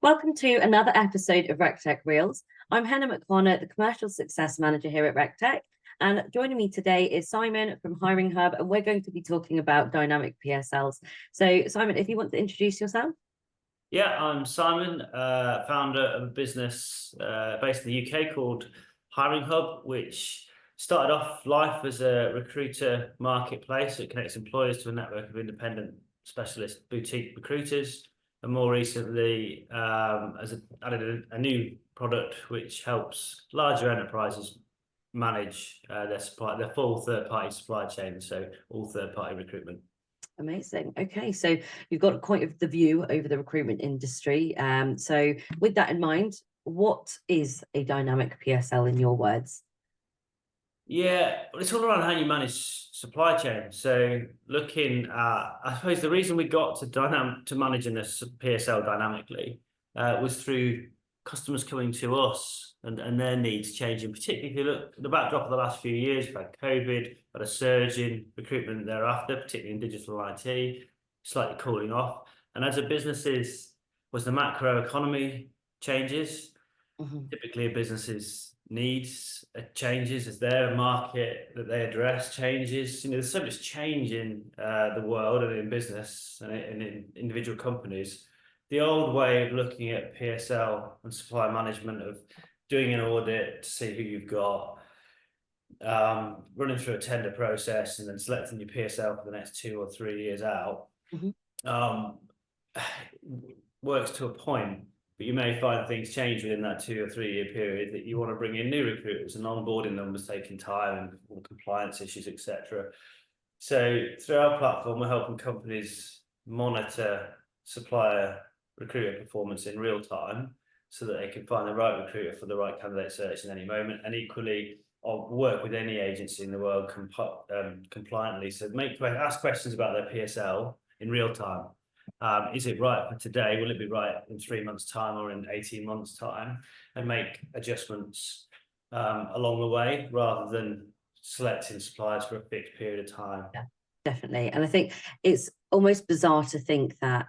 Welcome to another episode of Rectec Reels. I'm Henna, the Commercial Success Manager here at Rectec, and joining me today is Simon from Hiring Hub, and we're going to be talking about dynamic PSLs. So, Simon, if you want to introduce yourself. Yeah, I'm Simon, founder of a business based in the UK called Hiring Hub, which started off life as a recruiter marketplace that connects employers to a network of independent specialist boutique recruiters, and more recently added a new product which helps larger enterprises manage their full third-party supply chain, so all third-party recruitment. Amazing. Okay, so you've got quite of the view over the recruitment industry. So with that in mind, what is a dynamic PSL in your words? Yeah, well, it's all around how you manage supply chain. So looking at, I suppose the reason we got to managing this PSL dynamically was through customers coming to us and their needs changing. Particularly if you look at the backdrop of the last few years, we've had COVID, had a surge in recruitment thereafter, particularly in digital IT, slightly cooling off. And as a businesses, was the macro economy changes, typically a business's needs changes as their market that they address changes. There's so much change in the world and in business and in individual companies. The old way of looking at PSL and supply management, of doing an audit to see who you've got, running through a tender process and then selecting your PSL for the next 2 or 3 years out, works to a point. But you may find things change within that 2 or 3 year period, that you want to bring in new recruiters, and onboarding numbers taking time and compliance issues, etc. So through our platform, we're helping companies monitor supplier recruiter performance in real time, so that they can find the right recruiter for the right candidate search in any moment, and equally work with any agency in the world compliantly. So ask questions about their PSL in real time. Is it right for today? Will it be right in 3 months' time or in 18 months' time? And make adjustments along the way, rather than selecting suppliers for a fixed period of time. Yeah, definitely. And I think it's almost bizarre to think that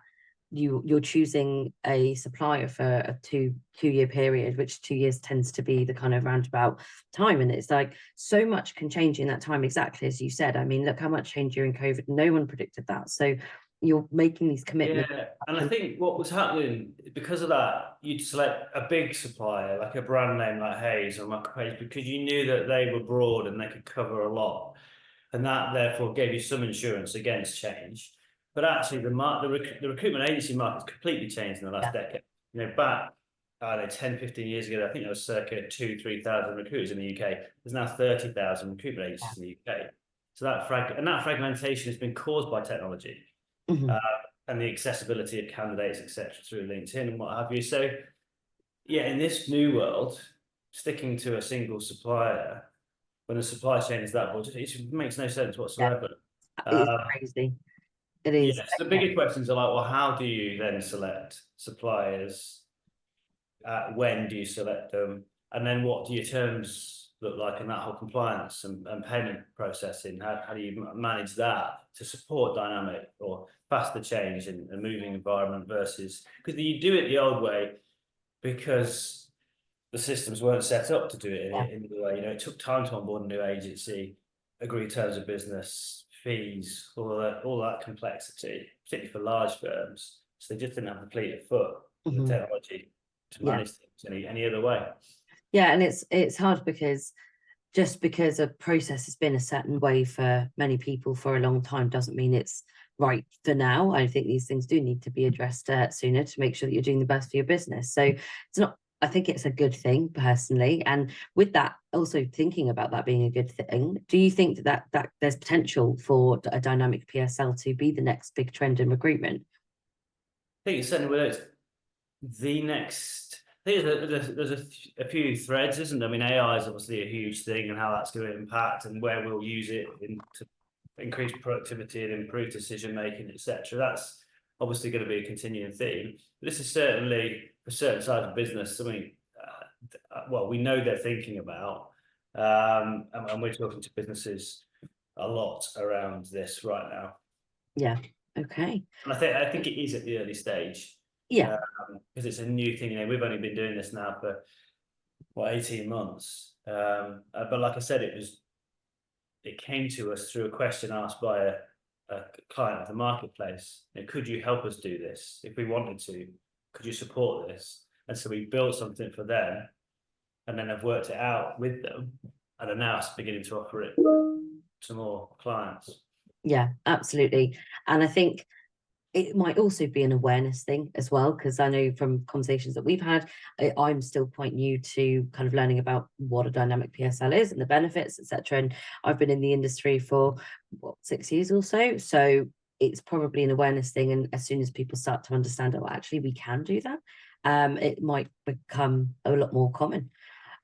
you're choosing a supplier for a two-year period, which 2 years tends to be the kind of roundabout time. And it's like so much can change in that time, exactly as you said. I mean, look how much changed during COVID. No one predicted that. So you're making these commitments. Yeah, and I think what was happening because of that, you'd select a big supplier, like a brand name like Hayes or Macquarie, because you knew that they were broad and they could cover a lot, and that therefore gave you some insurance against change. But actually, the recruitment agency market's completely changed in the last decade. Back, I don't know, 10, 15 years ago, I think there was circa 2,000-3,000 recruiters in the UK. There's now 30,000 recruitment agencies in the UK. So that fragmentation has been caused by technology. And the accessibility of candidates, etc., through LinkedIn and what have you. So, yeah, in this new world, sticking to a single supplier when the supply chain is that broad, it makes no sense whatsoever. It's crazy. It is. Yes, the bigger questions are like, well, how do you then select suppliers? When do you select them? And then what do your terms look like in that whole compliance and payment processing? How do you manage that to support dynamic or faster change and moving environment, versus, because you do it the old way because the systems weren't set up to do it in the way. It took time to onboard a new agency, agree terms of business, fees, all that complexity, particularly for large firms. So they just didn't have the fleet of foot, the technology to manage things any other way. Yeah, and it's hard because just because a process has been a certain way for many people for a long time doesn't mean it's right for now. I think these things do need to be addressed sooner to make sure that you're doing the best for your business. So it's not, I think it's a good thing personally. And with that, also thinking about that being a good thing, do you think that there's potential for a dynamic PSL to be the next big trend in recruitment? I think it's certainly the next. I think there's a few threads, isn't there? I mean, AI is obviously a huge thing, and how that's going to impact and where we'll use it to increase productivity and improve decision making, etc. That's obviously going to be a continuing theme. But this is certainly, for certain sides of business, something well, we know they're thinking about, and we're talking to businesses a lot around this right now. Yeah. Okay. And I think it is at the early stage. Yeah. Because it's a new thing. You know, we've only been doing this now for what, 18 months. But like I said, it came to us through a question asked by a client of the marketplace. You know, could you help us do this if we wanted to? Could you support this? And so we built something for them, and then I've worked it out with them, and are now beginning to offer it to more clients. Yeah, absolutely. And I think it might also be an awareness thing as well, because I know from conversations that we've had, I'm still quite new to kind of learning about what a dynamic PSL is and the benefits, etc. And I've been in the industry for what, 6 years or so. So it's probably an awareness thing. And as soon as people start to understand, oh, actually, we can do that, it might become a lot more common.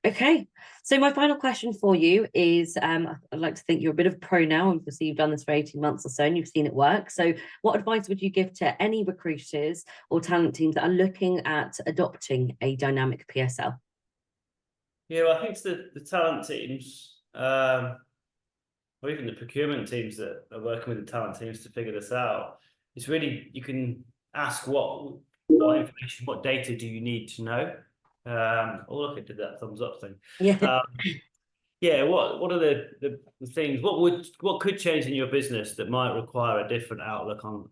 Okay, so my final question for you is, I'd like to think you're a bit of a pro now. Obviously, you've done this for 18 months or so and you've seen it work. So what advice would you give to any recruiters or talent teams that are looking at adopting a dynamic PSL? Yeah, well, I think it's the talent teams, or even the procurement teams that are working with the talent teams to figure this out. It's really, you can ask what information, what data do you need to know? Oh, look, it did that thumbs up thing. Yeah. Yeah, what are the things? What could change in your business that might require a different outlook on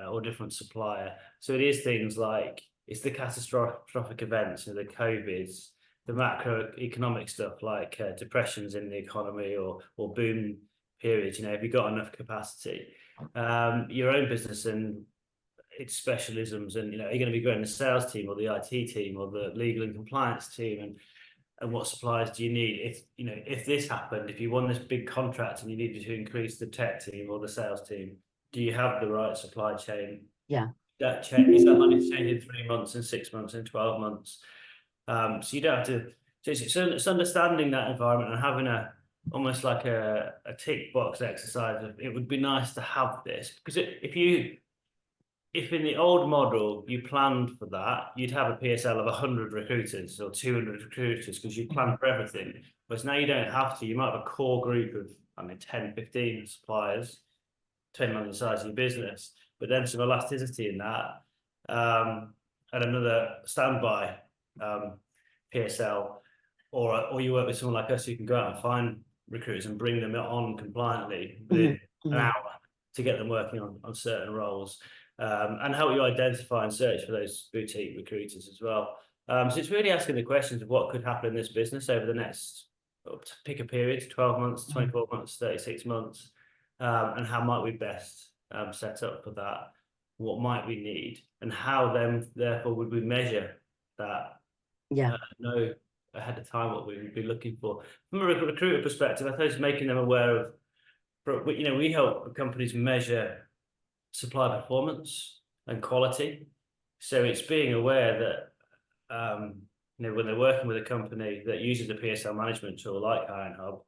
or different supplier? So it is things like it's the catastrophic events, you know, the COVIDs, the macroeconomic stuff like depressions in the economy or boom periods. You know, have you got enough capacity? Your own business and its specialisms, and you know, are you going to be growing the sales team or the IT team or the legal and compliance team, and what suppliers do you need? If you know, if this happened, if you won this big contract and you needed to increase the tech team or the sales team, do you have the right supply chain? Yeah. Is that likely to change in 3 months, in 6 months, in 12 months? So you don't have to. So it's understanding that environment and having almost like a tick box exercise of, it would be nice to have this, because if in the old model you planned for that, you'd have a PSL of 100 recruiters or 200 recruiters because you plan for everything. Whereas now you don't have to. You might have a core group of, I mean, 10, 15 suppliers, depending on the size of your business, but then some elasticity in that, and another standby PSL, or you work with someone like us who can go out and find recruiters and bring them on compliantly within an hour to get them working on certain roles. And help you identify and search for those boutique recruiters as well. So it's really asking the questions of what could happen in this business over the next, pick a period, 12 months, 24 months, 36 months, and how might we best set up for that? What might we need? And how then, therefore, would we measure that? Yeah. Know ahead of time what we would be looking for. From a recruiter perspective, I suppose making them aware of, you know, we help companies measure supply performance and quality. So it's being aware that you know, when they're working with a company that uses a PSL management tool like Hiring Hub,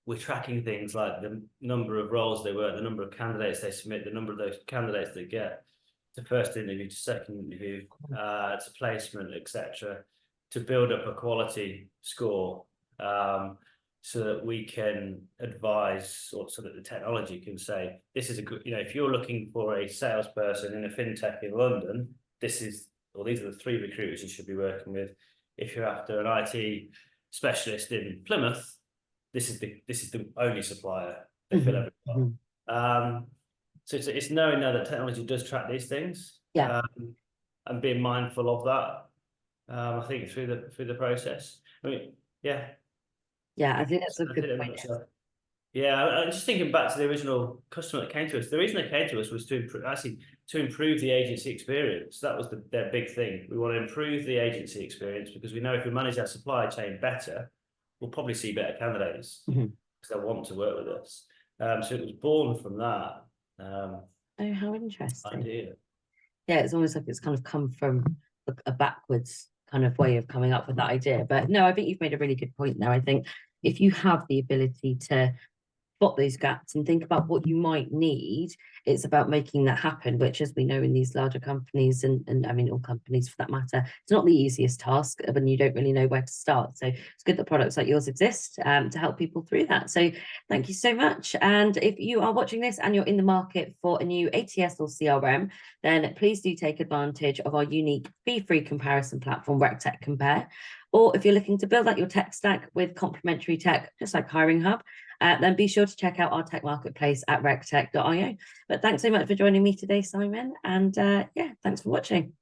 we're tracking things like the number of roles they work, the number of candidates they submit, the number of those candidates they get to first interview, to second interview, to placement, etc., to build up a quality score. So that we can advise, or so that the technology can say, this is a good, you know, if you're looking for a salesperson in a fintech in London, these are the 3 recruiters you should be working with. If you're after an IT specialist in Plymouth, this is the only supplier. They fill every role. So it's knowing now that technology does track these things, Yeah. and being mindful of that. I think through the process. I mean, yeah. Yeah, I think that's a good point. Yeah, I'm just thinking back to the original customer that came to us. The reason they came to us was to improve the agency experience. That was their big thing. We want to improve the agency experience because we know if we manage our supply chain better, we'll probably see better candidates because they'll want to work with us. So it was born from that. Oh, how interesting. Idea. Yeah, it's almost like it's kind of come from a backwards kind of way of coming up with that idea. But no, I think you've made a really good point there. I think if you have the ability to spot those gaps and think about what you might need. It's about making that happen, which, as we know, in these larger companies, and I mean all companies for that matter, it's not the easiest task when you don't really know where to start. So it's good that products like yours exist to help people through that. So thank you so much. And if you are watching this and you're in the market for a new ATS or CRM, then please do take advantage of our unique fee-free comparison platform, Rectec Compare. Or if you're looking to build out your tech stack with complementary tech, just like Hiring Hub, then be sure to check out our tech marketplace at rectec.io. But thanks so much for joining me today, Simon. And yeah, thanks for watching.